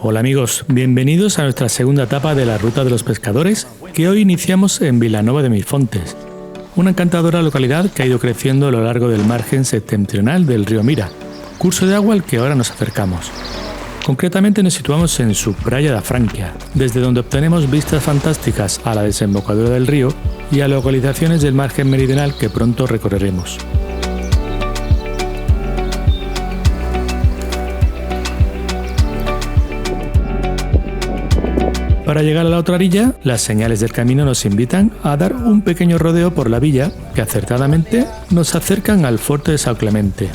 Hola amigos, bienvenidos a nuestra segunda etapa de la Ruta de los Pescadores, que hoy iniciamos en Vilanova de Milfontes, una encantadora localidad que ha ido creciendo a lo largo del margen septentrional del río Mira, curso de agua al que ahora nos acercamos. Concretamente nos situamos en su Praia da Franquia, desde donde obtenemos vistas fantásticas a la desembocadura del río y a localizaciones del margen meridional que pronto recorreremos. Para llegar a la otra orilla, las señales del camino nos invitan a dar un pequeño rodeo por la villa que acertadamente nos acercan al fuerte de São Clemente.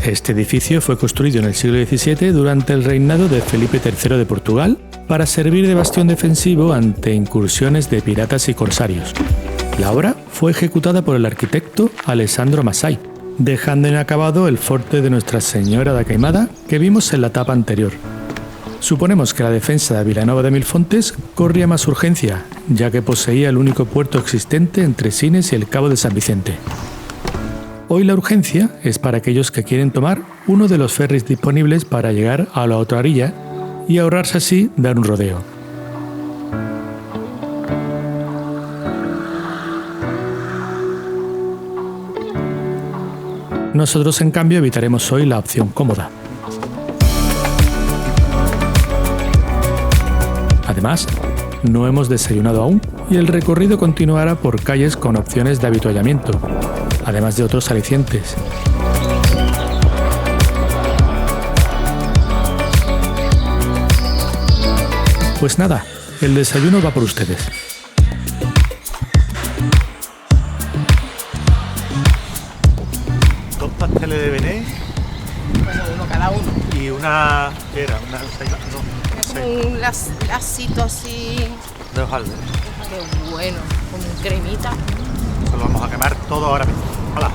Este edificio fue construido en el siglo XVII durante el reinado de Felipe III de Portugal para servir de bastión defensivo ante incursiones de piratas y corsarios. La obra fue ejecutada por el arquitecto Alessandro Massai, dejando inacabado el fuerte de Nuestra Señora da Queimada que vimos en la etapa anterior. Suponemos que la defensa de Vilanova de Milfontes corría más urgencia, ya que poseía el único puerto existente entre Sines y el Cabo de San Vicente. Hoy la urgencia es para aquellos que quieren tomar uno de los ferries disponibles para llegar a la otra orilla y ahorrarse así dar un rodeo. Nosotros, en cambio, evitaremos hoy la opción cómoda. Además, no hemos desayunado aún y el recorrido continuará por calles con opciones de avituallamiento, además de otros alicientes. Pues nada, el desayuno va por ustedes. Dos pasteles de Bené. Bueno, uno cada uno. Y una... ¿qué era? Un lacito así. De hojaldre. Qué bueno, con cremita. Eso lo vamos a quemar todo ahora mismo. ¡Hola!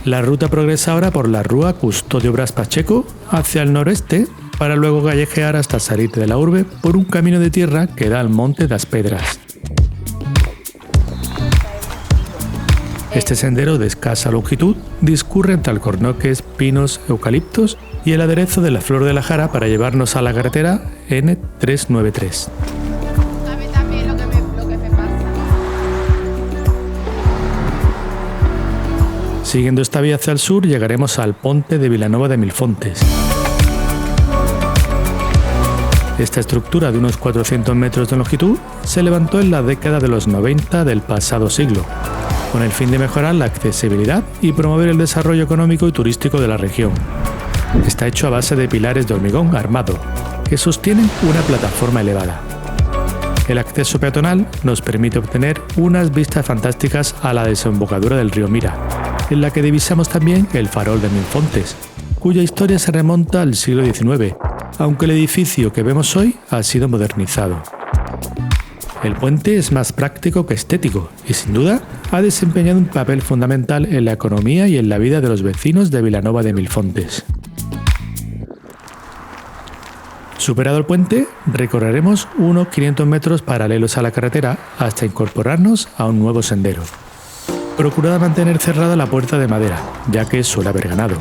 La ruta progresa ahora por la Rúa Custodio Bras Pacheco hacia el noreste, para luego callejear hasta salir de la urbe por un camino de tierra que da al Monte das Pedras. Este sendero de escasa longitud discurre entre alcornoques, pinos, eucaliptos y el aderezo de la Flor de la Jara para llevarnos a la carretera N393. ¿Sabe también lo que me pasa? Siguiendo esta vía hacia el sur llegaremos al Ponte de Vilanova de Milfontes. Esta estructura de unos 400 metros de longitud se levantó en la década de los 90 del pasado siglo, con el fin de mejorar la accesibilidad y promover el desarrollo económico y turístico de la región. Está hecho a base de pilares de hormigón armado, que sostienen una plataforma elevada. El acceso peatonal nos permite obtener unas vistas fantásticas a la desembocadura del río Mira, en la que divisamos también el farol de Milfontes, cuya historia se remonta al siglo XIX, aunque el edificio que vemos hoy ha sido modernizado. El puente es más práctico que estético y, sin duda, ha desempeñado un papel fundamental en la economía y en la vida de los vecinos de Vilanova de Milfontes. Superado el puente, recorreremos unos 500 metros paralelos a la carretera hasta incorporarnos a un nuevo sendero. Procurad mantener cerrada la puerta de madera, ya que suele haber ganado.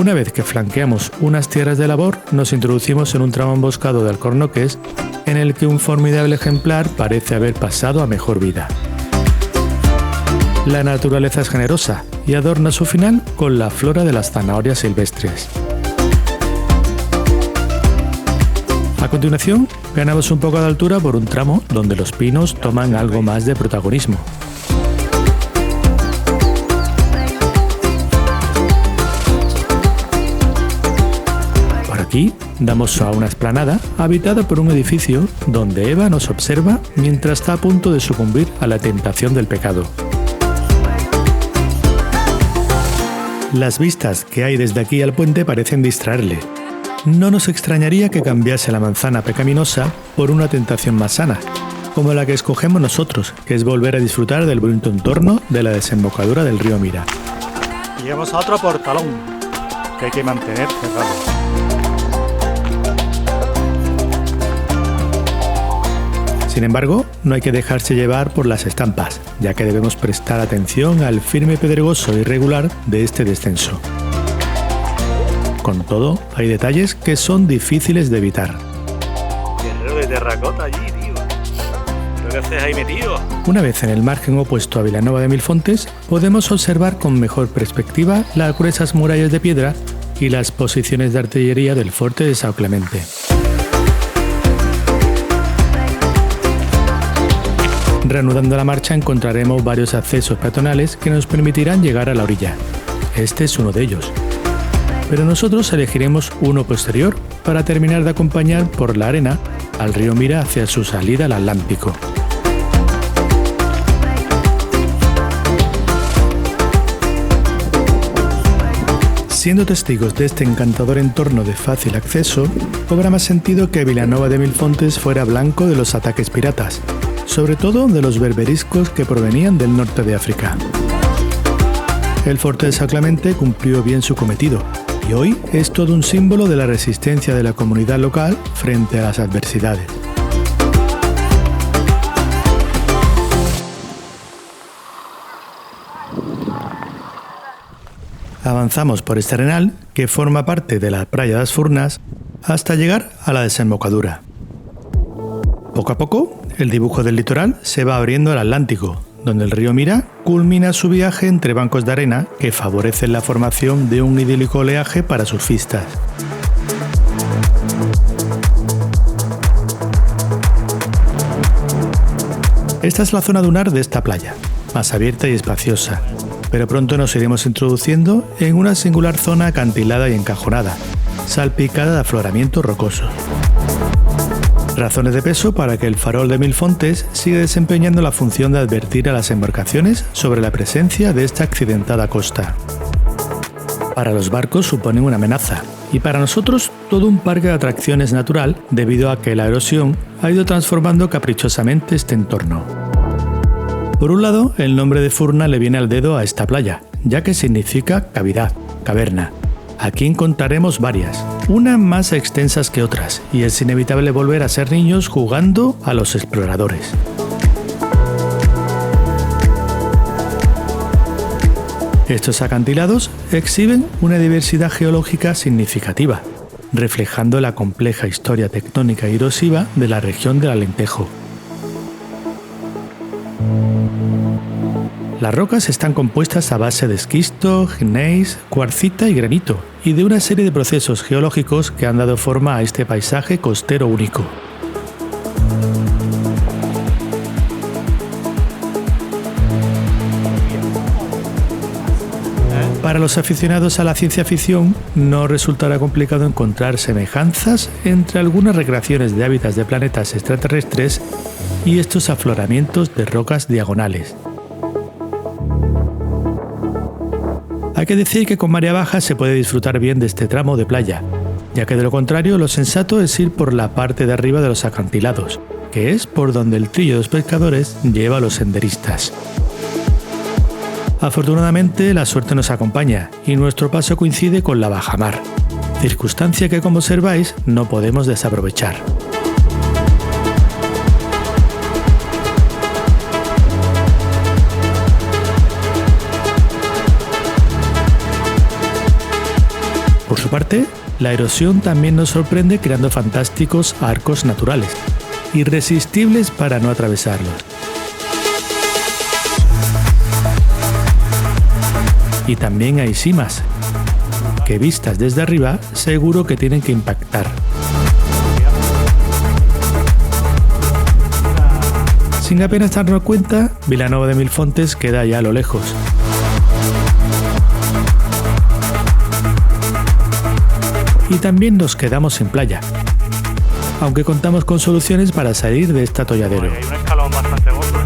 Una vez que flanqueamos unas tierras de labor, nos introducimos en un tramo emboscado de alcornoques en el que un formidable ejemplar parece haber pasado a mejor vida. La naturaleza es generosa y adorna su final con la flora de las zanahorias silvestres. A continuación, ganamos un poco de altura por un tramo donde los pinos toman algo más de protagonismo. Aquí damos a una explanada habitada por un edificio donde Eva nos observa mientras está a punto de sucumbir a la tentación del pecado. Las vistas que hay desde aquí al puente parecen distraerle. No nos extrañaría que cambiase la manzana pecaminosa por una tentación más sana, como la que escogemos nosotros, que es volver a disfrutar del bonito entorno de la desembocadura del río Mira. Y llegamos a otro portalón que hay que mantener cerrado. Sin embargo, no hay que dejarse llevar por las estampas, ya que debemos prestar atención al firme pedregoso irregular de este descenso. Con todo, hay detalles que son difíciles de evitar. Guerrero de terracota allí, tío. ¿Qué haces ahí metido? Una vez en el margen opuesto a Vilanova de Milfontes, podemos observar con mejor perspectiva las gruesas murallas de piedra y las posiciones de artillería del fuerte de São Clemente. Reanudando la marcha encontraremos varios accesos peatonales que nos permitirán llegar a la orilla. Este es uno de ellos. Pero nosotros elegiremos uno posterior para terminar de acompañar por la arena al río Mira hacia su salida al Atlántico. Siendo testigos de este encantador entorno de fácil acceso, cobra más sentido que Vilanova de Milfontes fuera blanco de los ataques piratas, sobre todo de los berberiscos que provenían del norte de África. El fuerte de São Clemente cumplió bien su cometido, y hoy es todo un símbolo de la resistencia de la comunidad local frente a las adversidades. Avanzamos por este arenal, que forma parte de la Praia das Furnas, hasta llegar a la desembocadura. Poco a poco, el dibujo del litoral se va abriendo al Atlántico, donde el río Mira culmina su viaje entre bancos de arena que favorecen la formación de un idílico oleaje para surfistas. Esta es la zona dunar de esta playa, más abierta y espaciosa, pero pronto nos iremos introduciendo en una singular zona acantilada y encajonada, salpicada de afloramientos rocosos. Razones de peso para que el farol de Milfontes siga desempeñando la función de advertir a las embarcaciones sobre la presencia de esta accidentada costa. Para los barcos suponen una amenaza, y para nosotros todo un parque de atracciones natural debido a que la erosión ha ido transformando caprichosamente este entorno. Por un lado, el nombre de Furna le viene al dedo a esta playa, ya que significa cavidad, caverna. Aquí encontraremos varias, unas más extensas que otras, y es inevitable volver a ser niños jugando a los exploradores. Estos acantilados exhiben una diversidad geológica significativa, reflejando la compleja historia tectónica y erosiva de la región del Alentejo. Las rocas están compuestas a base de esquisto, gneis, cuarcita y granito, y de una serie de procesos geológicos que han dado forma a este paisaje costero único. Para los aficionados a la ciencia ficción, no resultará complicado encontrar semejanzas entre algunas recreaciones de hábitats de planetas extraterrestres y estos afloramientos de rocas diagonales. Hay que decir que con marea baja se puede disfrutar bien de este tramo de playa, ya que de lo contrario lo sensato es ir por la parte de arriba de los acantilados, que es por donde el trillo de los pescadores lleva a los senderistas. Afortunadamente la suerte nos acompaña y nuestro paso coincide con la bajamar, circunstancia que como observáis no podemos desaprovechar. Por su parte, la erosión también nos sorprende creando fantásticos arcos naturales, irresistibles para no atravesarlos. Y también hay simas, que vistas desde arriba seguro que tienen que impactar. Sin apenas darnos cuenta, Vilanova de Milfontes queda ya a lo lejos. Y también nos quedamos sin playa, aunque contamos con soluciones para salir de este atolladero. Hay un escalón bastante gordo.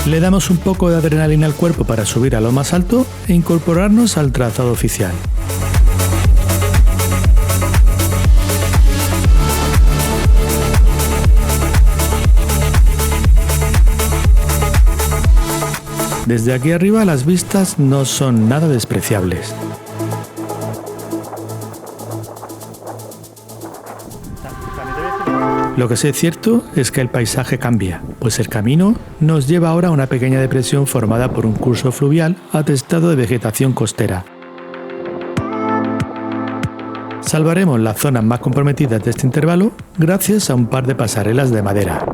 Le damos un poco de adrenalina al cuerpo para subir a lo más alto e incorporarnos al trazado oficial. Desde aquí arriba las vistas no son nada despreciables. También te voy a decir Lo que sí es cierto es que el paisaje cambia, pues el camino nos lleva ahora a una pequeña depresión formada por un curso fluvial atestado de vegetación costera. Salvaremos las zonas más comprometidas de este intervalo gracias a un par de pasarelas de madera.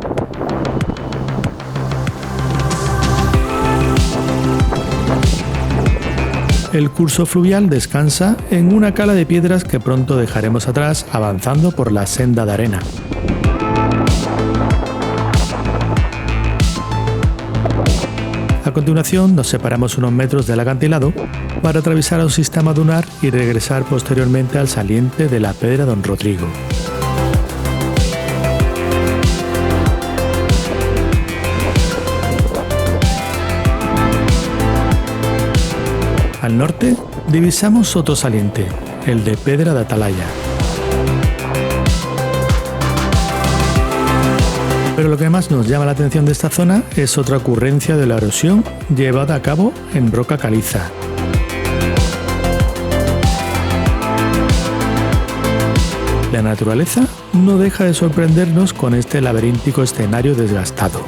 El curso fluvial descansa en una cala de piedras que pronto dejaremos atrás avanzando por la senda de arena. A continuación nos separamos unos metros del acantilado para atravesar un sistema dunar y regresar posteriormente al saliente de la Pedra Don Rodrigo. Al norte divisamos otro saliente, el de Pedra de Atalaya. Pero lo que más nos llama la atención de esta zona es otra ocurrencia de la erosión llevada a cabo en roca caliza. La naturaleza no deja de sorprendernos con este laberíntico escenario desgastado.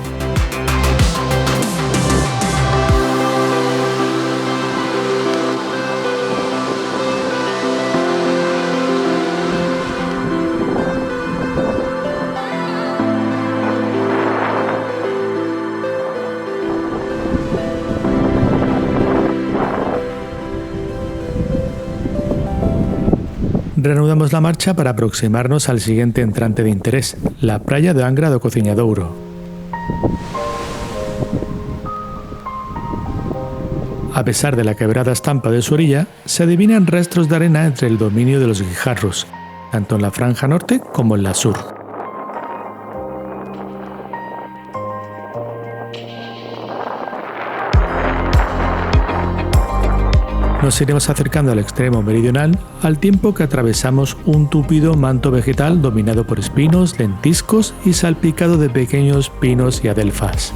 Reanudamos la marcha para aproximarnos al siguiente entrante de interés, la praia de Angra do Cociñadouro. A pesar de la quebrada estampa de su orilla, se adivinan restos de arena entre el dominio de los guijarros, tanto en la franja norte como en la sur. Nos iremos acercando al extremo meridional al tiempo que atravesamos un tupido manto vegetal dominado por espinos, lentiscos y salpicado de pequeños pinos y adelfas.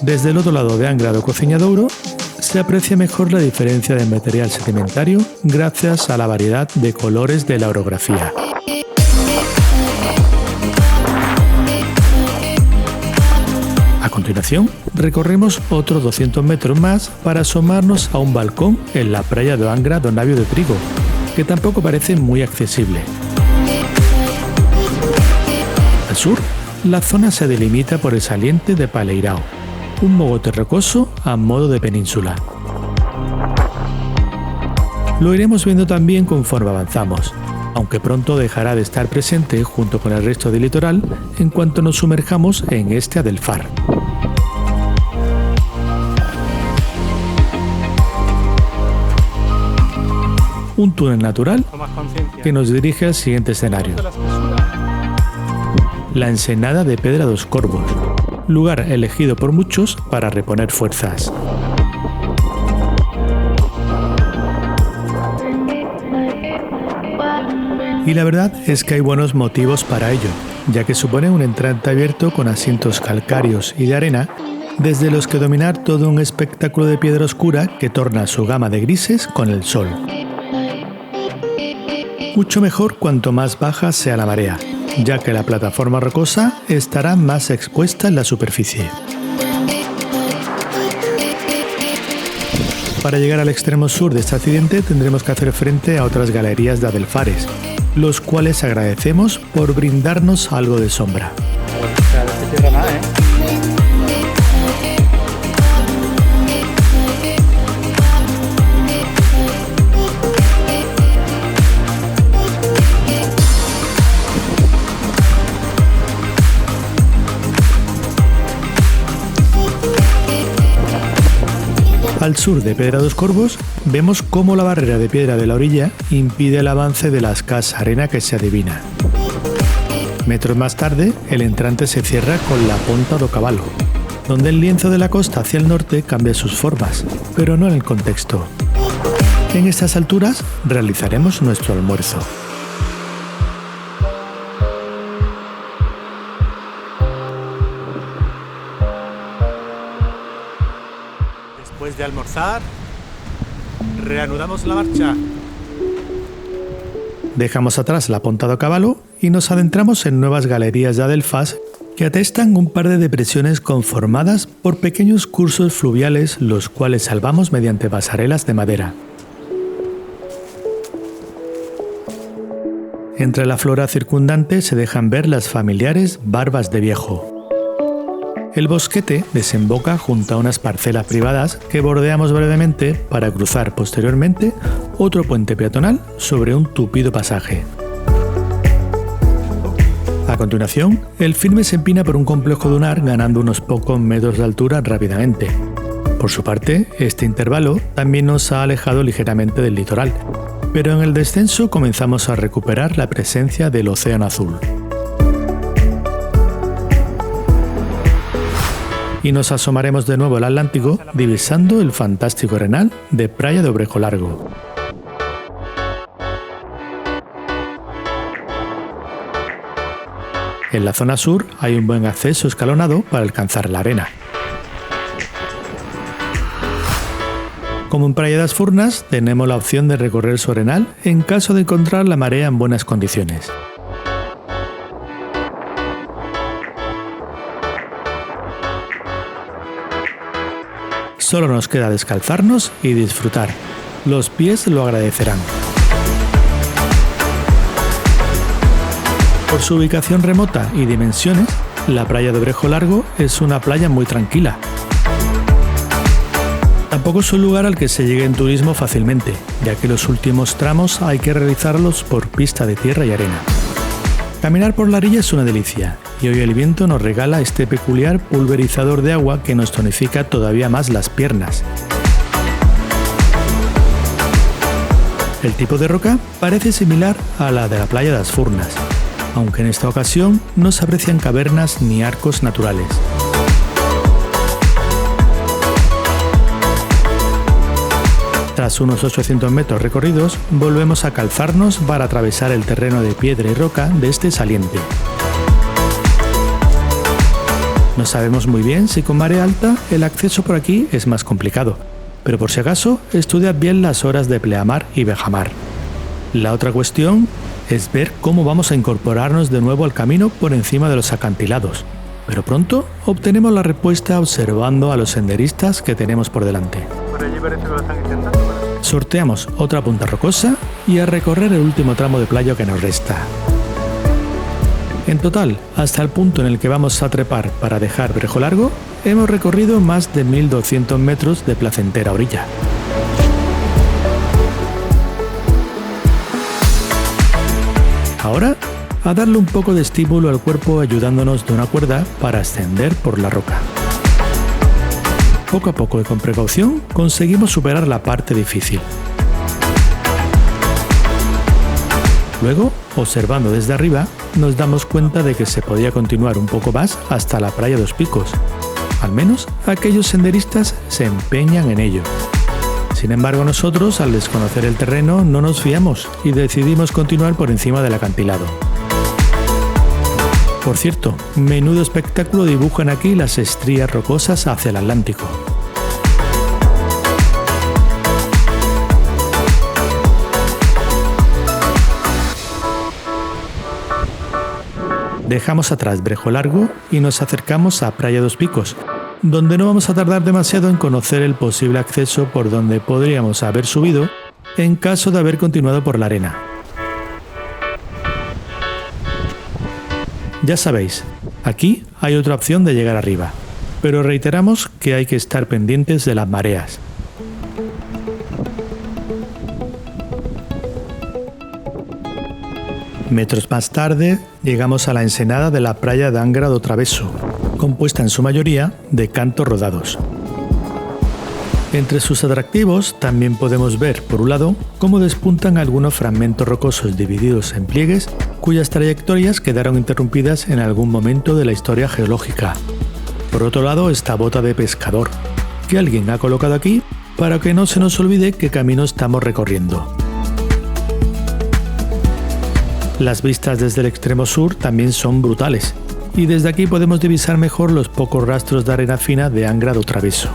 Desde el otro lado de Angra do Cociñadouro se aprecia mejor la diferencia de material sedimentario gracias a la variedad de colores de la orografía. A continuación, recorremos otros 200 metros más para asomarnos a un balcón en la praia de Angra do Navio de Trigo, que tampoco parece muy accesible. Al sur, la zona se delimita por el saliente de Paleirao, un mogote rocoso a modo de península. Lo iremos viendo también conforme avanzamos, aunque pronto dejará de estar presente junto con el resto del litoral en cuanto nos sumerjamos en este adelfar. Un túnel natural que nos dirige al siguiente escenario. La ensenada de Pedra dos Corvos, lugar elegido por muchos para reponer fuerzas. Y la verdad es que hay buenos motivos para ello, ya que supone un entrante abierto con asientos calcáreos y de arena, desde los que dominar todo un espectáculo de piedra oscura que torna su gama de grises con el sol. Mucho mejor cuanto más baja sea la marea, ya que la plataforma rocosa estará más expuesta en la superficie. Para llegar al extremo sur de este accidente tendremos que hacer frente a otras galerías de adelfares, los cuales agradecemos por brindarnos algo de sombra. Al sur de Pedra dos Corvos vemos cómo la barrera de piedra de la orilla impide el avance de la escasa arena que se adivina. Metros más tarde, el entrante se cierra con la Ponta do Cavalo, donde el lienzo de la costa hacia el norte cambia sus formas, pero no en el contexto. En estas alturas realizaremos nuestro almuerzo. Después de almorzar, Reanudamos la marcha. Dejamos atrás la Ponta do Cavalo y nos adentramos en nuevas galerías de Adelfas que atestan un par de depresiones conformadas por pequeños cursos fluviales, los cuales salvamos mediante pasarelas de madera. Entre la flora circundante se dejan ver las familiares barbas de viejo. El bosquete desemboca junto a unas parcelas privadas que bordeamos brevemente para cruzar posteriormente otro puente peatonal sobre un tupido pasaje. A continuación, el filme se empina por un complejo dunar ganando unos pocos metros de altura rápidamente. Por su parte, este intervalo también nos ha alejado ligeramente del litoral, pero en el descenso comenzamos a recuperar la presencia del océano azul. Y nos asomaremos de nuevo al Atlántico, divisando el fantástico arenal de Praia de Obrejo Largo. En la zona sur hay un buen acceso escalonado para alcanzar la arena. Como en Praia das Furnas, tenemos la opción de recorrer su arenal en caso de encontrar la marea en buenas condiciones. Solo nos queda descalzarnos y disfrutar. Los pies lo agradecerán. Por su ubicación remota y dimensiones, la Praia de Obrejo Largo es una playa muy tranquila. Tampoco es un lugar al que se llegue en turismo fácilmente, ya que los últimos tramos hay que realizarlos por pista de tierra y arena. Caminar por la orilla es una delicia, y hoy el viento nos regala este peculiar pulverizador de agua que nos tonifica todavía más las piernas. El tipo de roca parece similar a la de la Playa das Furnas, aunque en esta ocasión no se aprecian cavernas ni arcos naturales. Tras unos 800 metros recorridos, volvemos a calzarnos para atravesar el terreno de piedra y roca de este saliente. No sabemos muy bien si con marea alta el acceso por aquí es más complicado, pero por si acaso estudiad bien las horas de pleamar y bajamar. La otra cuestión es ver cómo vamos a incorporarnos de nuevo al camino por encima de los acantilados, pero pronto obtenemos la respuesta observando a los senderistas que tenemos por delante. Por allí parece que lo están intentando, pero... Sorteamos otra punta rocosa y a recorrer el último tramo de playa que nos resta. En total, hasta el punto en el que vamos a trepar para dejar Brejo Largo, hemos recorrido más de 1200 metros de placentera orilla. Ahora, a darle un poco de estímulo al cuerpo ayudándonos de una cuerda para ascender por la roca. Poco a poco y con precaución conseguimos superar la parte difícil. Luego, observando desde arriba, nos damos cuenta de que se podía continuar un poco más hasta la Praia dos Picos. Al menos aquellos senderistas se empeñan en ello. Sin embargo, nosotros, al desconocer el terreno, no nos fiamos y decidimos continuar por encima del acantilado. Por cierto, menudo espectáculo dibujan aquí las estrías rocosas hacia el Atlántico. Dejamos atrás Brejo Largo y nos acercamos a Praia dos Picos, donde no vamos a tardar demasiado en conocer el posible acceso por donde podríamos haber subido en caso de haber continuado por la arena. Ya sabéis, aquí hay otra opción de llegar arriba, pero reiteramos que hay que estar pendientes de las mareas. Metros más tarde, llegamos a la ensenada de la Praia de Angra do Travesso, compuesta en su mayoría de cantos rodados. Entre sus atractivos también podemos ver, por un lado, cómo despuntan algunos fragmentos rocosos divididos en pliegues cuyas trayectorias quedaron interrumpidas en algún momento de la historia geológica. Por otro lado, esta bota de pescador, que alguien ha colocado aquí para que no se nos olvide qué camino estamos recorriendo. Las vistas desde el extremo sur también son brutales, y desde aquí podemos divisar mejor los pocos rastros de arena fina de Angra do Travesso.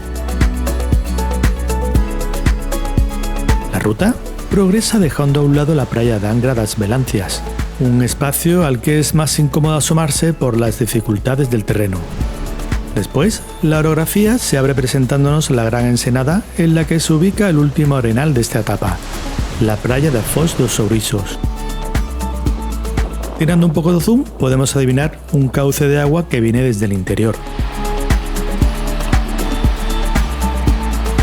ruta progresa dejando a un lado la playa de Angra das Velancias, un espacio al que es más incómodo asomarse por las dificultades del terreno. Después, la orografía se abre presentándonos la gran ensenada en la que se ubica el último arenal de esta etapa, la playa de Foz dos Ouriços. Tirando un poco de zoom, podemos adivinar un cauce de agua que viene desde el interior.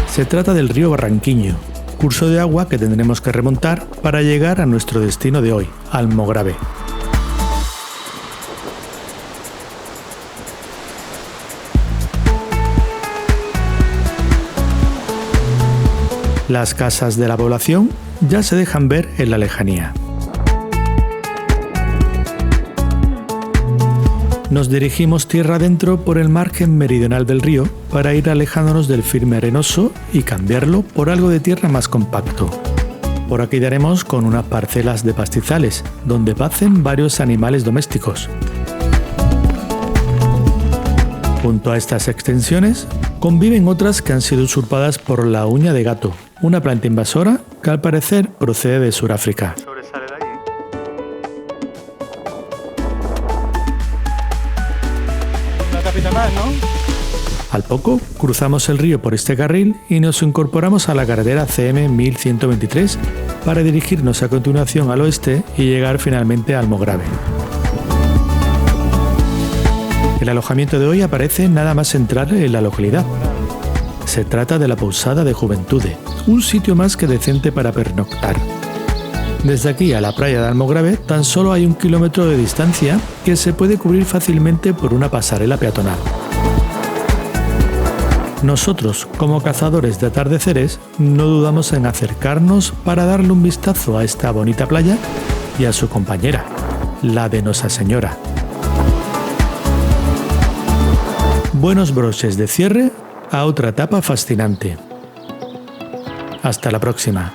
Se trata del río Barranquiño, curso de agua que tendremos que remontar para llegar a nuestro destino de hoy, Almograve. Las casas de la población ya se dejan ver en la lejanía. Nos dirigimos tierra adentro por el margen meridional del río para ir alejándonos del firme arenoso y cambiarlo por algo de tierra más compacto. Por aquí daremos con unas parcelas de pastizales, donde pacen varios animales domésticos. Junto a estas extensiones conviven otras que han sido usurpadas por la uña de gato, una planta invasora que al parecer procede de Sudáfrica. Sobresale de allí. Una capita más, ¿no? Al poco, cruzamos el río por este carril y nos incorporamos a la carretera CM 1123 para dirigirnos a continuación al oeste y llegar finalmente a Almograve. El alojamiento de hoy aparece nada más entrar en la localidad. Se trata de la Pousada de Juventude, un sitio más que decente para pernoctar. Desde aquí a la playa de Almograve tan solo hay 1 kilómetro de distancia que se puede cubrir fácilmente por una pasarela peatonal. Nosotros, como cazadores de atardeceres, no dudamos en acercarnos para darle un vistazo a esta bonita playa y a su compañera, la de Nosa Señora. Buenos broches de cierre a otra etapa fascinante. Hasta la próxima.